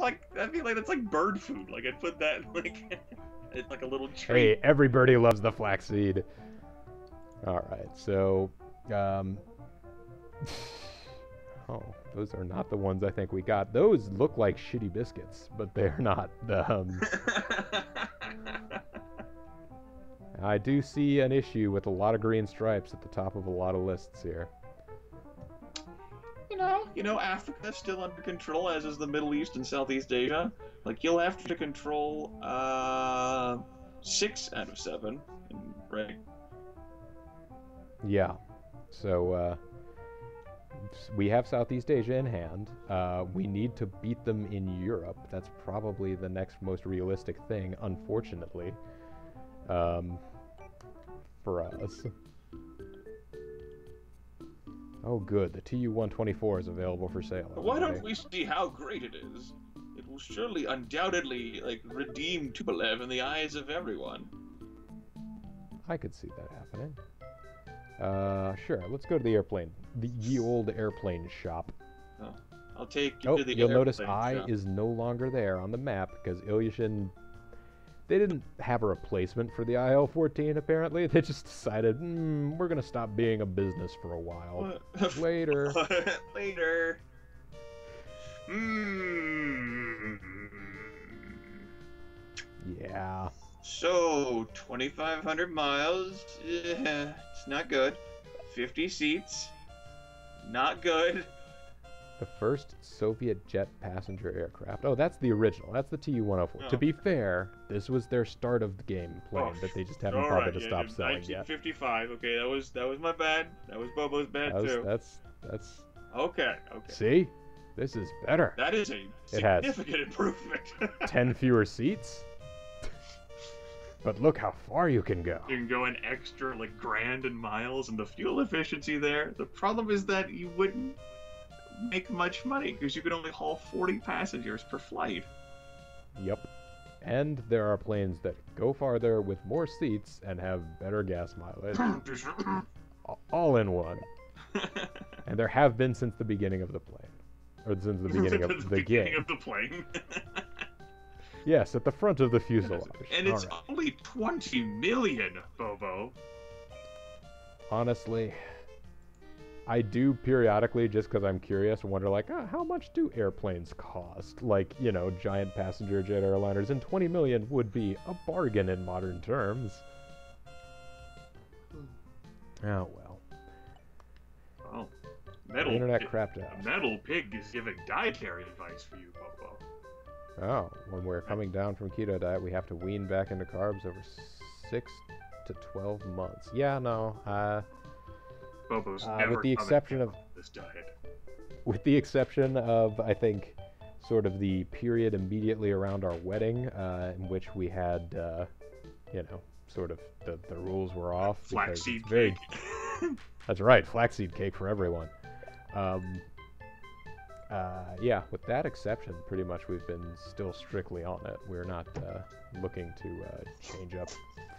feel like that's like bird food. Like I'd put that like it's like a little treat. Hey, every birdie loves the flaxseed. All right, so oh, those are not the ones I think we got. Those look like shitty biscuits, but they're not. I do see an issue with a lot of green stripes at the top of a lot of lists here. Africa's still under control, as is the Middle East and Southeast Asia. Like, you'll have to control 6 out of 7, right? Yeah. So, we have Southeast Asia in hand. We need to beat them in Europe. That's probably the next most realistic thing, unfortunately, for us. Oh, good. The TU-124 is available for sale. But why don't we see how great it is? It will surely, undoubtedly, like, redeem Tupolev in the eyes of everyone. I could see that happening. Sure. Let's go to the airplane. The old airplane shop. Oh, I'll take you to the you'll airplane notice I shop. is no longer there on the map because Ilyushin... They didn't have a replacement for the IL-14, apparently. They just decided, we're going to stop being a business for a while. Later. Later. Yeah. So, 2,500 miles. It's not good. 50 seats. Not good. The first Soviet jet passenger aircraft. Oh, that's the original. That's the TU-104. Oh. To be fair, this was their start of the game plane that they just haven't bothered to stop selling yet. 1955. Okay, that was my bad. That was Bobo's bad too. That's Okay. See? This is better. That is a significant improvement. 10 fewer seats. But look how far you can go. You can go an extra like grand in miles, and the fuel efficiency there. The problem is that you wouldn't make much money because you could only haul 40 passengers per flight. Yep. And there are planes that go farther with more seats and have better gas mileage. All in one. And there have been since the beginning of the plane. Or since the beginning of the game. Of the plane. Yes, at the front of the fuselage. And it's only 20 million, Bobo. Honestly, I do periodically, just because I'm curious, wonder, like, how much do airplanes cost? Like, giant passenger jet airliners, and 20 million would be a bargain in modern terms. Oh, well. Oh, the internet crapped out. Metal Pig is giving dietary advice for you, Bobo. Oh, when we're coming down from keto diet, we have to wean back into carbs over 6 to 12 months. Yeah, no, Bobo's never with the exception of this diet. With the exception of, I think, sort of the period immediately around our wedding, in which we had, sort of the rules were off. Flaxseed cake. Very... That's right, flaxseed cake for everyone. Yeah, with that exception, pretty much we've been still strictly on it. We're not looking to change up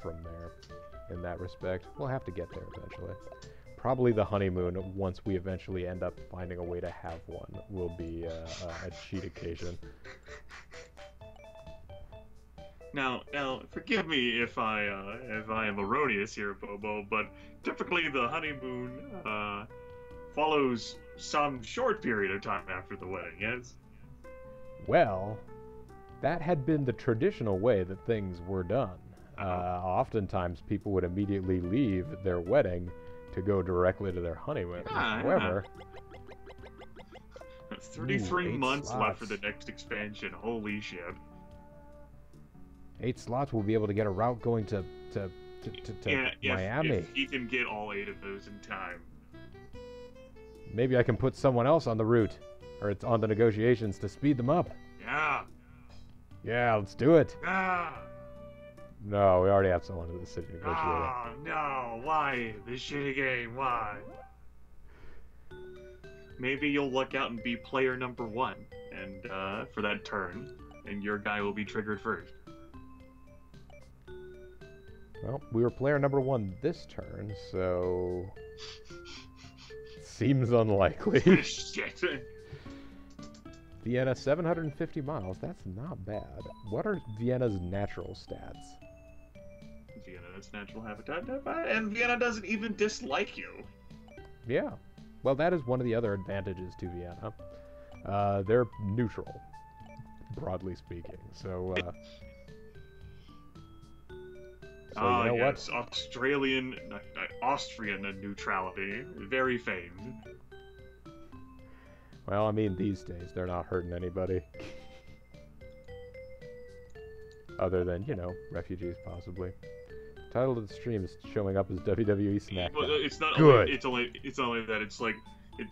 from there in that respect. We'll have to get there eventually. Probably the honeymoon, once we eventually end up finding a way to have one, will be a cheat occasion. Now, forgive me if I am erroneous here, Bobo, but typically the honeymoon follows some short period of time after the wedding, yes? Well, that had been the traditional way that things were done. Oftentimes, people would immediately leave their wedding to go directly to their honeymoon. However... 33 months left for the next expansion. Holy shit. 8 slots will be able to get a route going to Miami. If he can get all 8 of those in time. Maybe I can put someone else on the route, or it's on the negotiations to speed them up. Yeah. Yeah, let's do it. Ah. No, we already have someone in the city negotiating. Oh, no. Why? This shitty game. Why? Maybe you'll look out and be player number 1 and for that turn, and your guy will be triggered first. Well, we were player number 1 this turn, so... Seems unlikely. Shit. Vienna, 750 miles. That's not bad. What are Vienna's natural stats? Vienna's natural habitat, and Vienna doesn't even dislike you. Yeah. Well, that is one of the other advantages to Vienna. They're neutral, broadly speaking. So, you know yes, what? Austrian neutrality, very famed. Well, I mean, these days, they're not hurting anybody. Other than, you know, refugees, possibly. Title of the stream is showing up as WWE SmackDown. Well, it's not good. It's only that it's like,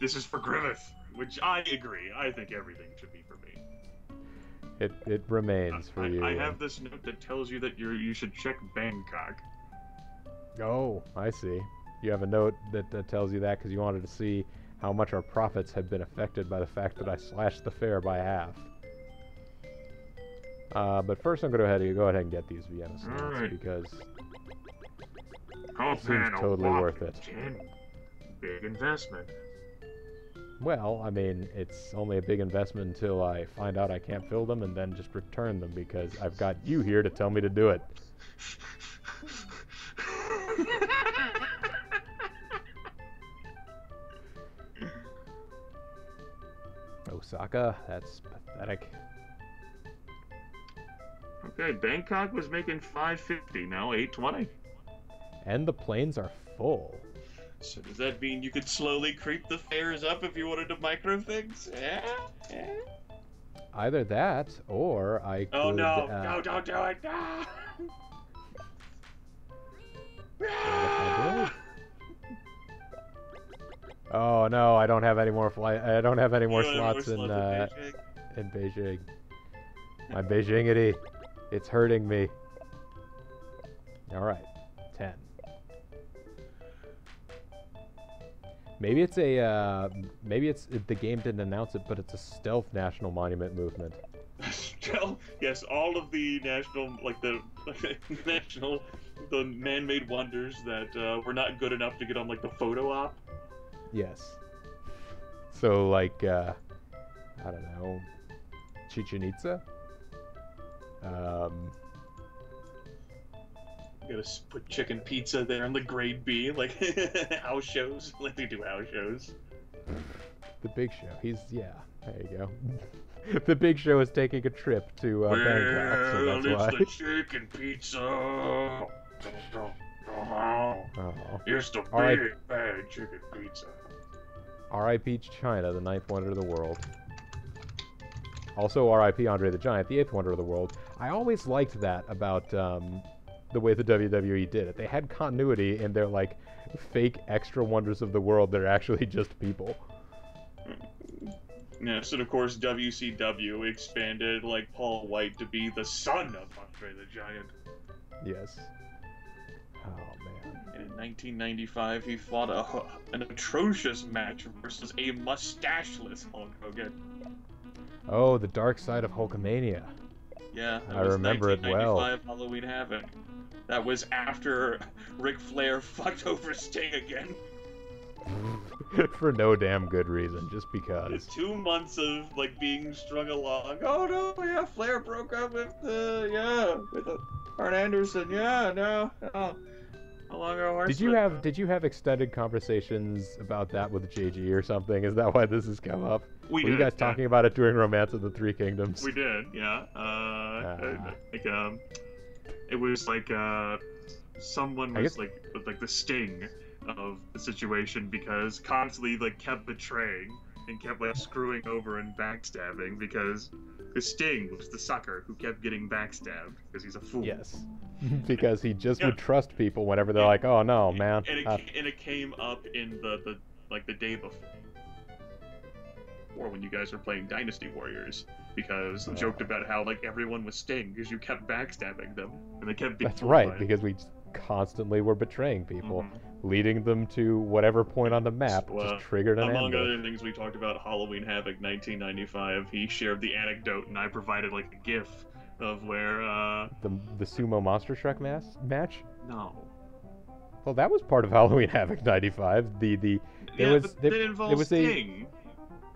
this is for Griffith, which I agree. I think everything should be for me. It remains for you. I have this note that tells you that you should check Bangkok. Oh, I see. You have a note that tells you that because you wanted to see how much our profits have been affected by the fact that I slashed the fare by half. But first I'm going to go ahead and get these Vienna slots because it seems totally worth it. Big investment. Well, I mean, it's only a big investment until I find out I can't fill them and then just return them because I've got you here to tell me to do it. Osaka, that's pathetic. Okay, Bangkok was making $5.50, now $8.20. And the planes are full. So does that mean you could slowly creep the fares up if you wanted to micro things? Yeah? Either that, or I could... Oh no, no, don't do it, no! Oh no, I don't have any more I don't have any more slots in Beijing. My Beijingity, it's hurting me. All right, 10. Maybe it's the game didn't announce it, but it's a stealth national monument movement. Yes, all of the national, the man-made wonders that were not good enough to get on like the photo op. Yes. So like, I don't know, Chichen Itza. You gotta put chicken pizza there on the grade B, like house shows, like they do house shows. The Big Show, there you go. The Big Show is taking a trip to Bangkok, so that's why. It's the chicken pizza. Here's the big bad chicken pizza. R.I.P. China, the 9th wonder of the world. Also R.I.P. Andre the Giant, the 8th wonder of the world. I always liked that about the way the WWE did it. They had continuity in their like fake extra wonders of the world that are actually just people. Yes, and of course WCW expanded like Paul White to be the son of Andre the Giant. Yes. Oh man. And in 1995, he fought an atrocious match versus a mustacheless Hulk Hogan. Oh, the dark side of Hulkamania. Yeah, I remember it well. 1995 Halloween Havoc. That was after Ric Flair fucked over Sting again. For no damn good reason, just because. It's 2 months of like being strung along. Oh no, yeah, Flair broke up with Arn Anderson. Yeah, no. Along our horse. Did you have extended conversations about that with JG or something? Is that why this has come up? Were you guys talking about it during Romance of the Three Kingdoms? We did, yeah. It was like someone was like the Sting of the situation because constantly like kept betraying and kept like screwing over and backstabbing because Sting was the sucker who kept getting backstabbed because he's a fool. Yes, because he just would trust people whenever they're like, "Oh no, man." And it came up in the day before, or when you guys were playing Dynasty Warriors, because they joked about how like everyone was Sting because you kept backstabbing them and they kept being. That's right, because we constantly were betraying people, leading them to whatever point on the map just triggered an among ambush. other things, we talked about Halloween Havoc 1995. He shared the anecdote, and I provided like a GIF of where the sumo monster truck match. No. Well, that was part of Halloween Havoc '95. It was Sting.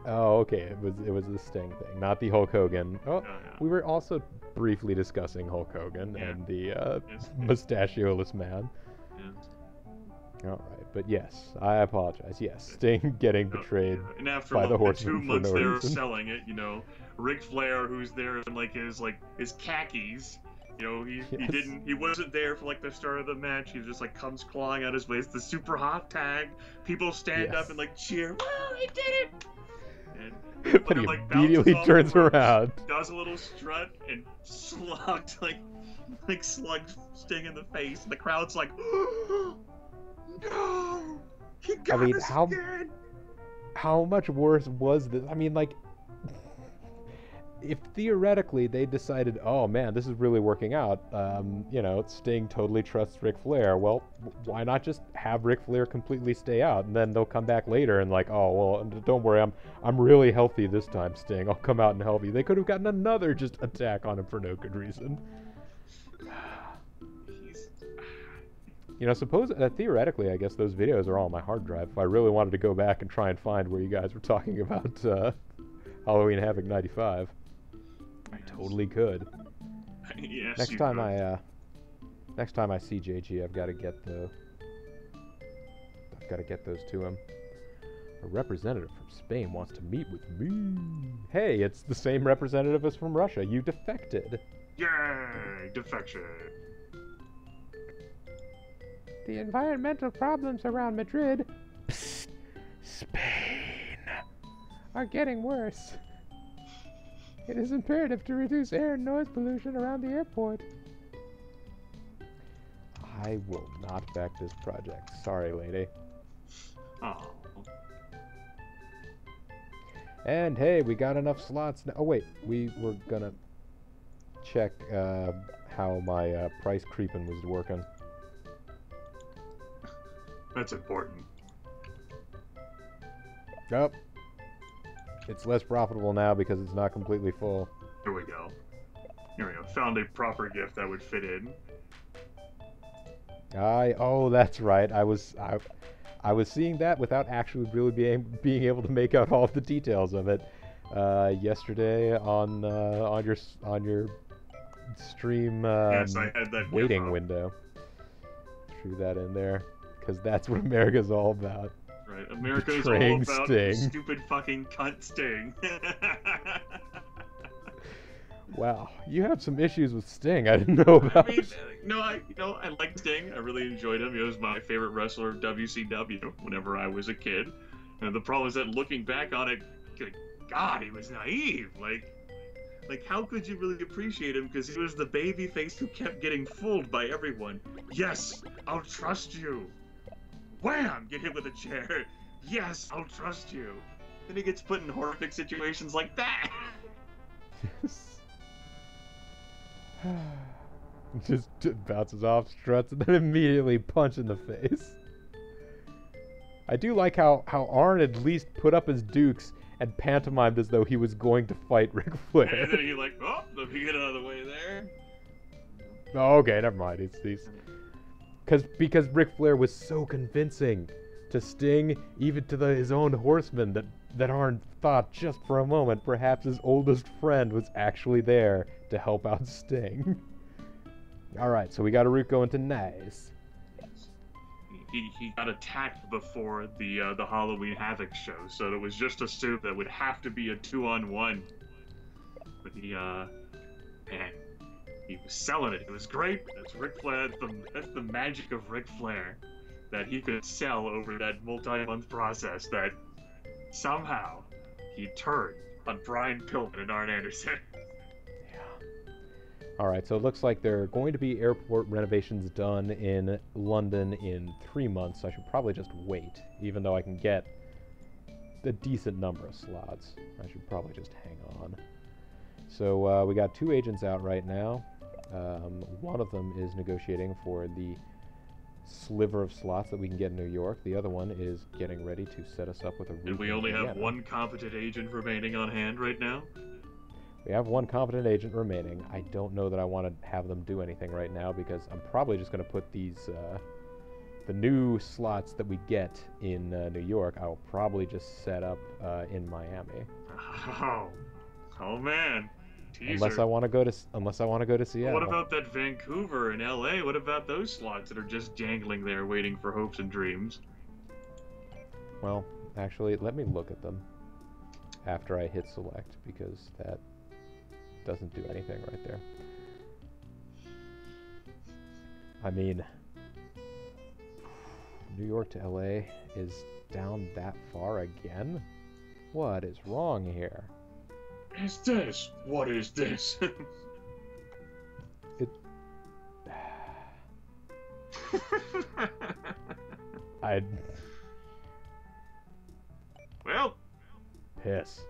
Oh, okay. It was the Sting thing, not the Hulk Hogan. Oh, No, no. we were also briefly discussing Hulk Hogan Yeah. and the Yes. mustachioless man. Yes. All right, but yes, I apologize. Yes, Sting getting No, betrayed yeah. And after by the like the Horsemen 2 for months no they were reason. selling it, you know, Ric Flair, who's there in like his khakis, you know, Yes. he wasn't there for like the start of the match. He just like comes clawing out his way. It's the super hot tag. People stand Yes. up and like cheer. Woo, he did it! And But Flair, he like, immediately bounces off turns the ropes, around. does a little strut, and slugs like slugs Sting in the face. And the crowd's like, no, he got us again. How much worse was this? I mean, like, if theoretically they decided, oh man, this is really working out, you know, Sting totally trusts Ric Flair, well, why not just have Ric Flair completely stay out, and then they'll come back later and like, oh, well, don't worry, I'm really healthy this time, Sting, I'll come out and help you. They could have gotten another just attack on him for no good reason. You know, theoretically, I guess those videos are all on my hard drive. If I really wanted to go back and try and find where you guys were talking about Halloween Havoc 95, I totally could. Yes, Next time I see JG, I've got to get those to him. A representative from Spain wants to meet with me. Hey, it's the same representative as from Russia. You defected. Yay, defection. The environmental problems around Madrid, Spain, are getting worse. It is imperative to reduce air and noise pollution around the airport. I will not back this project. Sorry, lady. Oh. And hey, we got enough slots now. Oh wait, we were gonna check how my price creeping was working. That's important. Yep. It's less profitable now because it's not completely full. Here we go. Here we go. Found a proper gift that would fit in. Oh, that's right. I was seeing that without actually really being able to make out all of the details of it. Yesterday on your stream Yes, I had that waiting window. Threw that in there because that's what America's all about. Right, America's all Betraying about Sting. stupid fucking cunt Sting. Wow, you have some issues with Sting. I didn't know about. I mean, I liked Sting. I really enjoyed him. He was my favorite wrestler of WCW whenever I was a kid. And the problem is that looking back on it, good God, he was naive. Like how could you really appreciate him? Because he was the babyface who kept getting fooled by everyone. Yes, I'll trust you. Wham! Get hit with a chair. Yes, I'll trust you. Then he gets put in horrific situations like that. just bounces off, struts, and then immediately punch in the face. I do like how Arn at least put up his dukes and pantomimed as though he was going to fight Ric Flair. And then he like, oh, let me get out of the way there. Oh, okay, never mind. Because Ric Flair was so convincing to Sting, even to his own horsemen, that Arn thought just for a moment perhaps his oldest friend was actually there to help out Sting. Alright, so we got a route going to Nice. He got attacked before the Halloween Havoc show, so it was just assumed that would have to be a 2-on-1. But man, he was selling it. It was great. That's Ric Flair. That's the magic of Ric Flair, that he could sell over that multi-month process. That somehow he turned on Brian Pillman and Arn Anderson. Alright, so it looks like there are going to be airport renovations done in London in 3 months. So I should probably just wait, even though I can get a decent number of slots. I should probably just hang on. So we got 2 agents out right now. One of them is negotiating for the sliver of slots that we can get in New York. The other one is getting ready to set us up with a route. And we only have one competent agent remaining on hand right now? We have one competent agent remaining. I don't know that I want to have them do anything right now because I'm probably just going to put these the new slots that we get in New York, I'll probably just set up in Miami. Oh man. Teaser. Unless I want to go to Seattle. What about that Vancouver and LA? What about those slots that are just dangling there waiting for hopes and dreams? Well, actually, let me look at them after I hit select, because that doesn't do anything right there. I mean, New York to LA is down that far again? What is wrong here? Is this? What is this? It... I'd... Well... Piss.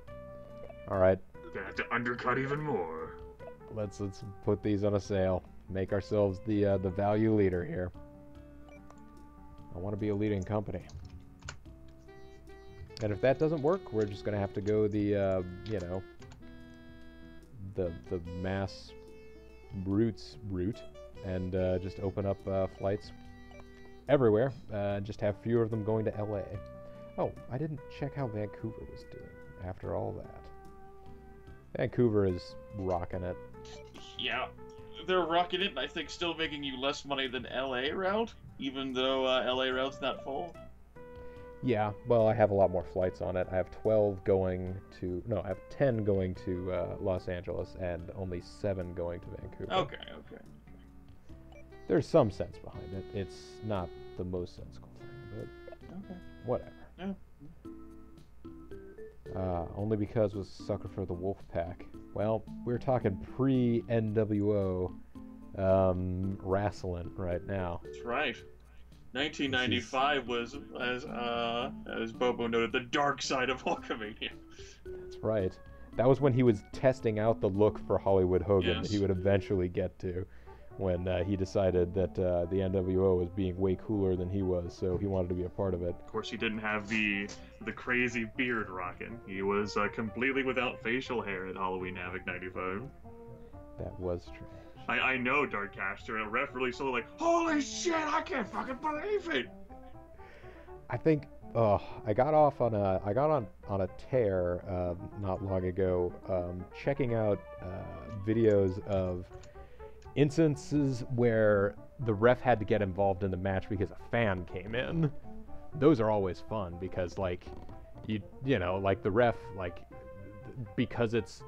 Alright. Gonna have to undercut even more. Let's put these on a sale. Make ourselves the value leader here. I want to be a leading company. And if that doesn't work, we're just gonna have to go the you know, the mass route and just open up flights everywhere and just have fewer of them going to LA. Oh, I didn't check how Vancouver was doing after all that. Vancouver is rocking it. Yeah, they're rocking it, and I think still making you less money than LA route, even though LA route's not full. Yeah, well, I have a lot more flights on it. I have 12 going to... No, I have 10 going to Los Angeles and only 7 going to Vancouver. Okay. There's some sense behind it. It's not the most sensible thing, but Okay. whatever. Yeah. Only because was sucker for the wolf pack. Well, we're talking pre-NWO wrestling right now. That's right. 1995 was, as Bobo noted, the dark side of Hulkamania. That's right. That was when he was testing out the look for Hollywood Hogan that he would eventually get to, when he decided that the NWO was being way cooler than he was, so he wanted to be a part of it. Of course, he didn't have the crazy beard rocking. He was completely without facial hair at Halloween Havoc 95. That was strange. I know, Darkcaster, and Ref really so like, holy shit, I can't fucking believe it! I think, I got on a tear not long ago, checking out videos of instances where the ref had to get involved in the match because a fan came in. Those are always fun because, like, you know, like the ref, like, because it's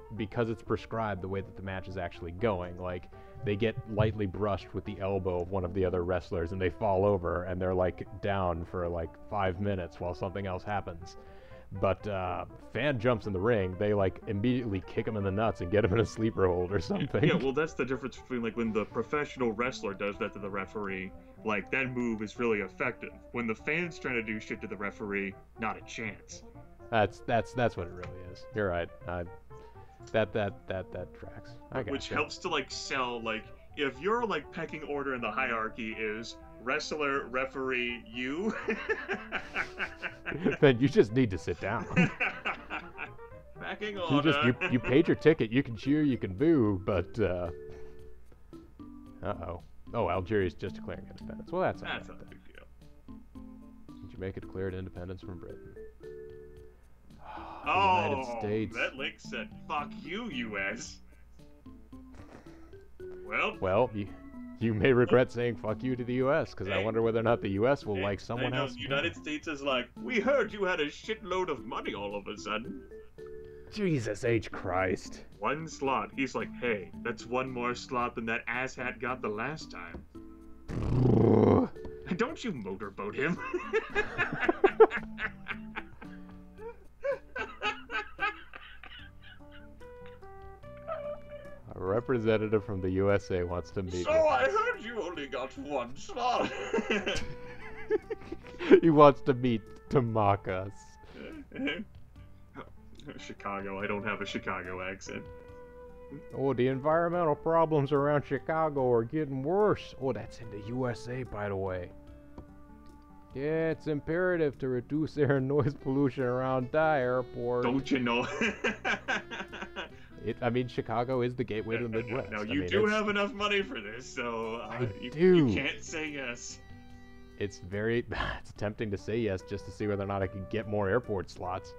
prescribed the way that the match is actually going, like, they get lightly brushed with the elbow of one of the other wrestlers and they fall over and they're like down for like 5 minutes while something else happens. But fan jumps in the ring, they like immediately kick him in the nuts and get him in a sleeper hold or something. Yeah, well, that's the difference between like when the professional wrestler does that to the referee, like that move is really effective. When the fan's trying to do shit to the referee, not a chance. That's what it really is. You're right. That tracks. Which helps to like sell, like, if your like pecking order in the hierarchy is wrestler, referee, you, then you just need to sit down. Pecking order. You paid your ticket. You can cheer, you can boo, but oh, Algeria's just declaring independence. Well, that's not a big deal. Jamaica declared independence from Britain. United States. That link said, "Fuck you, U.S." Well, you may regret saying "fuck you" to the U.S. because I wonder whether or not the U.S. will like someone else. United States is like, we heard you had a shitload of money all of a sudden. Jesus H. Christ. One slot. He's like, hey, that's one more slot than that asshat got the last time. Don't you motorboat him. A representative from the USA wants to meet. So I heard you only got one slot. He wants to meet to mock us. Chicago. I don't have a Chicago accent. Oh, the environmental problems around Chicago are getting worse. Oh, that's in the USA, by the way. Yeah, it's imperative to reduce air and noise pollution around the airport. Don't you know? I mean, Chicago is the gateway to the Midwest. No, you do have enough money for this, so you can't say yes. it's very it's tempting to say yes just to see whether or not I can get more airport slots.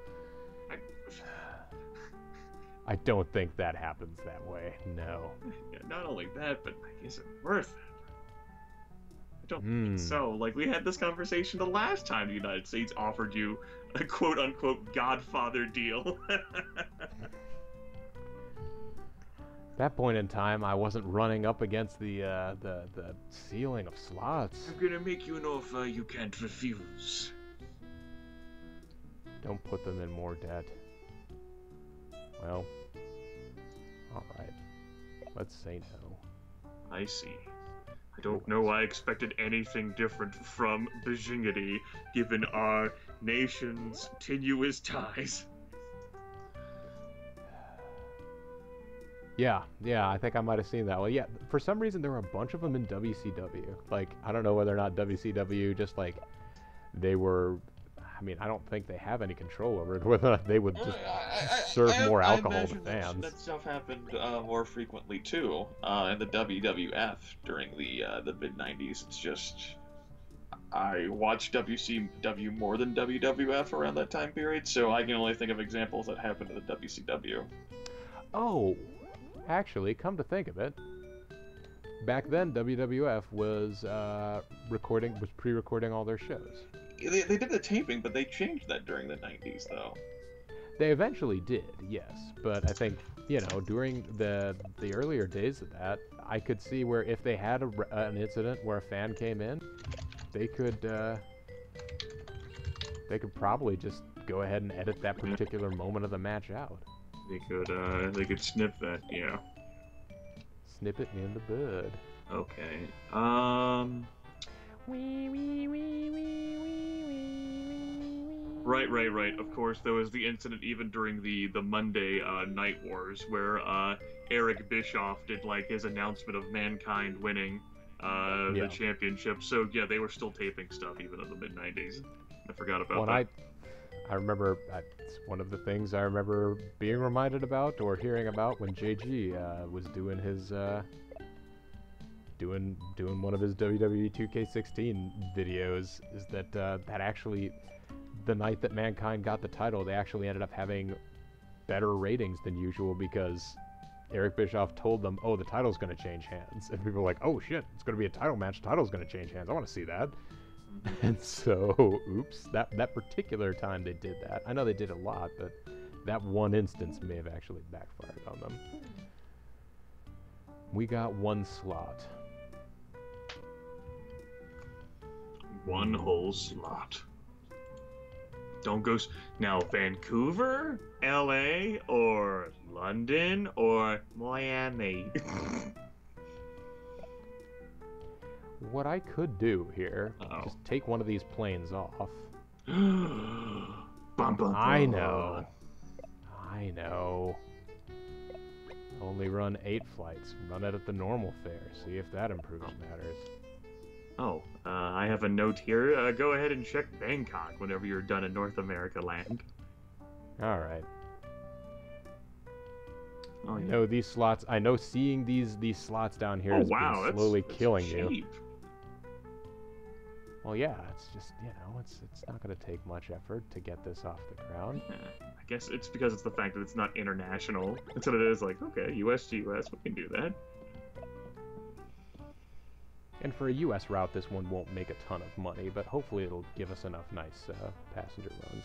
I don't think that happens that way. No. Yeah, not only that, but like, is it worth it? I don't think so. Like, we had this conversation the last time the United States offered you a quote-unquote Godfather deal. At that point in time, I wasn't running up against the ceiling of slots. I'm gonna make you an offer you can't refuse. Don't put them in more debt. Well, alright. Let's say no. I see. I don't know I expected anything different from Bajingity, given our nation's tenuous ties. Yeah, I think I might have seen that. Well, yeah, for some reason there were a bunch of them in WCW. Like, I don't know whether or not WCW just, like, they were... I mean, I don't think they have any control over it, whether or not they would just serve more alcohol to fans. That stuff happened more frequently, too, in the WWF during the mid-90s. It's just... I watched WCW more than WWF around that time period, so I can only think of examples that happened in the WCW. Oh, actually, come to think of it, back then WWF was pre-recording all their shows. They did the taping, but they changed that during the 90s, though. They eventually did, yes, but I think, you know, during the earlier days of that, I could see where if they had an incident where a fan came in, they could probably just go ahead and edit that particular moment of the match out. They could snip that, yeah. Snip it in the bud. Okay. Right. Of course, there was the incident even during the Monday Night Wars where Eric Bischoff did like his announcement of Mankind winning the championship. So yeah, they were still taping stuff even in the mid-90s. I forgot about that. I remember it's one of the things I remember being reminded about or hearing about when JG was doing his doing one of his WWE 2K16 videos, is that that actually the night that Mankind got the title, they actually ended up having better ratings than usual because Eric Bischoff told them, "Oh, the title's going to change hands," and people were like, "Oh shit, it's going to be a title match. The title's going to change hands. I want to see that." And so, oops, that particular time they did that. I know they did a lot, but that one instance may have actually backfired on them. We got one slot. One whole slot. Don't go... Now, Vancouver, LA, or London, or Miami. What I could do here, just take one of these planes off. I know. Only run 8 flights. Run it at the normal fare. See if that improves matters. Oh, I have a note here. Go ahead and check Bangkok whenever you're done in North America land. Alright. Oh, I know these slots. I know seeing these slots down here is slowly killing you. Well, yeah, it's just, you know, it's not going to take much effort to get this off the ground. Yeah, I guess it's because it's the fact that it's not international. That's what it is, like, okay, US to US, we can do that. And for a US route, this one won't make a ton of money, but hopefully it'll give us enough nice passenger runs.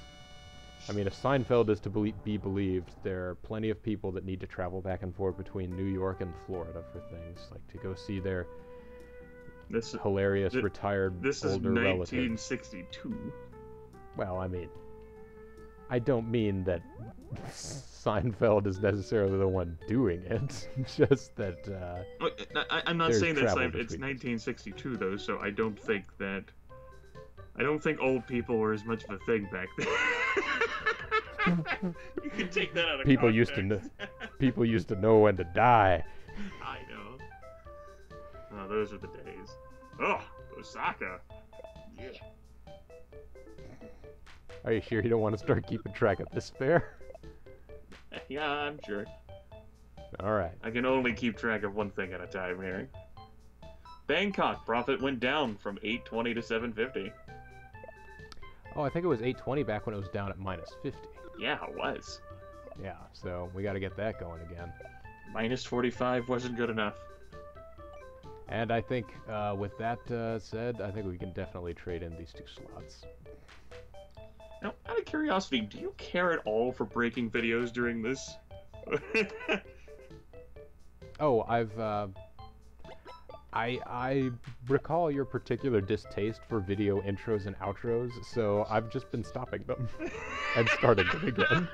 I mean, if Seinfeld is to be believed, there are plenty of people that need to travel back and forth between New York and Florida for things, like to go see their hilarious retired older relatives. This is 1962. Well, I mean, I don't mean that Seinfeld is necessarily the one doing it. Just that. I'm not saying that it's 1962 though, so I don't think old people were as much of a thing back then. You can take that out of people context. People used to know when to die. I know. Oh, those are the days. Oh, Osaka. Yeah. Are you sure you don't want to start keeping track of this fare? Yeah, I'm sure. All right. I can only keep track of one thing at a time here. Bangkok profit went down from 820 to 750. Oh, I think it was 820 back when it was down at -50. Yeah, it was. Yeah, so we got to get that going again. -45 wasn't good enough. And I think with that said, I think we can definitely trade in these 2 slots. Now, out of curiosity, do you care at all for breaking videos during this? Oh, I recall your particular distaste for video intros and outros, so I've just been stopping them and starting them again.